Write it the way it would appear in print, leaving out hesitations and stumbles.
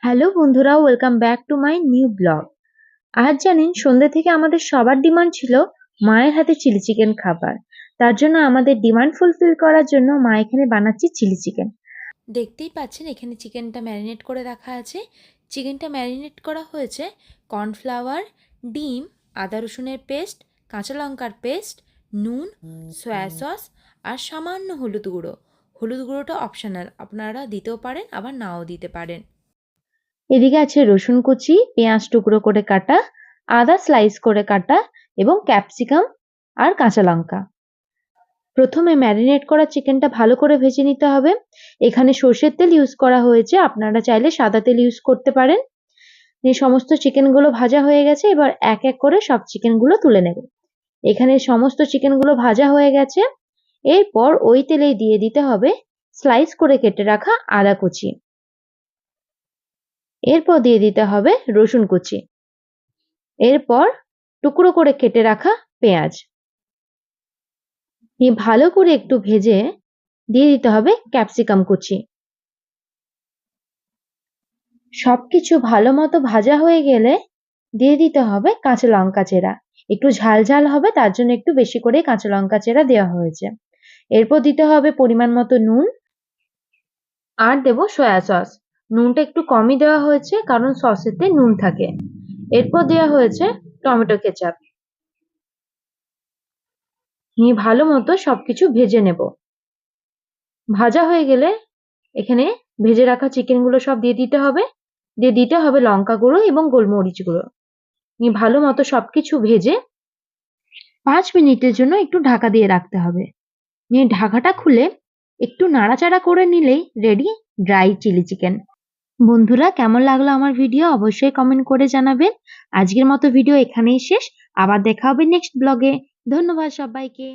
Hello বন্ধুরা, welcome back to my new blog. আজ জানেন সন্ধ্যে থেকে আমাদের সবার ডিমান্ড ছিল মায়ের হাতে চিলি চিকেন খাবার। তার জন্য আমাদের ডিমান্ড ফুলফিল করার জন্য মা এখানে বানাচ্ছে চিলি চিকেন। দেখতেই পাচ্ছেন এখানে চিকেনটা ম্যারিনেট করে রাখা আছে। চিকেনটা ম্যারিনেট করা হয়েছে কর্নফ্লাওয়ার, ডিম, আদা রসুনের পেস্ট, কাঁচা লঙ্কার পেস্ট, নুন, সয়া সস আর সামান্য হলুদ গুঁড়ো। হলুদ গুঁড়োটা অপশনাল, আপনারা দিতেও পারেন আবার নাও দিতে পারেন। এদিকে আছে রসুন কুচি, পেঁয়াজ টুকরো করে কাটা, আদা স্লাইস করে কাটা এবং ক্যাপসিকাম আর কাঁচা লঙ্কা। প্রথমে ম্যারিনেট করা চিকেনটা ভালো করে ভেজে নিতে হবে। এখানে সর্ষের তেল ইউজ করা হয়েছে, আপনারা চাইলে সাদা তেল ইউজ করতে পারেন। এই সমস্ত চিকেনগুলো ভাজা হয়ে গেছে, এবার এক এক করে সব চিকেনগুলো তুলে নেব। এখানে সমস্ত চিকেনগুলো ভাজা হয়ে গেছে। এরপর ওই তেলেই দিয়ে দিতে হবে স্লাইস করে কেটে রাখা আদা কুচি। এরপর দিয়ে দিতে হবে রসুন কুচি। এরপর টুকরো করে কেটে রাখা পেঁয়াজ নিয়ে ভালো করে একটু ভেজে দিয়ে দিতে হবে ক্যাপসিকাম কুচি। সবকিছু ভালো মতো ভাজা হয়ে গেলে দিয়ে দিতে হবে কাঁচা লঙ্কা চেরা। একটু ঝাল ঝাল হবে, তার জন্য একটু বেশি করে কাঁচা লঙ্কা চেরা দেওয়া হয়েছে। এরপর দিতে হবে পরিমাণ মতো নুন আর দেব সয়া সস। নুনটা একটু কমই দেওয়া হয়েছে কারণ সসেতে নুন থাকে। এরপর দেওয়া হয়েছে টমেটো কেচাপ। নিয়ে ভালো মতো সবকিছু ভেজে নেব। ভাজা হয়ে গেলে এখানে ভেজে রাখা চিকেনগুলো সব দিয়ে দিতে হবে। দিয়ে দিতে হবে লঙ্কা গুঁড়ো এবং গোলমরিচ গুঁড়ো। নিয়ে ভালো মতো সবকিছু ভেজে 5 মিনিটের জন্য একটু ঢাকা দিয়ে রাখতে হবে। নিয়ে ঢাকাটা খুলে একটু নাড়াচাড়া করে নিলেই রেডি ড্রাই চিলি চিকেন। বন্ধুরা, কেমন লাগলো আমার ভিডিও অবশ্যই কমেন্ট করে জানাবেন। আজকের মতো ভিডিও এখানেই শেষ। আবার দেখা হবে নেক্সট ব্লগে। ধন্যবাদ সবাইকে।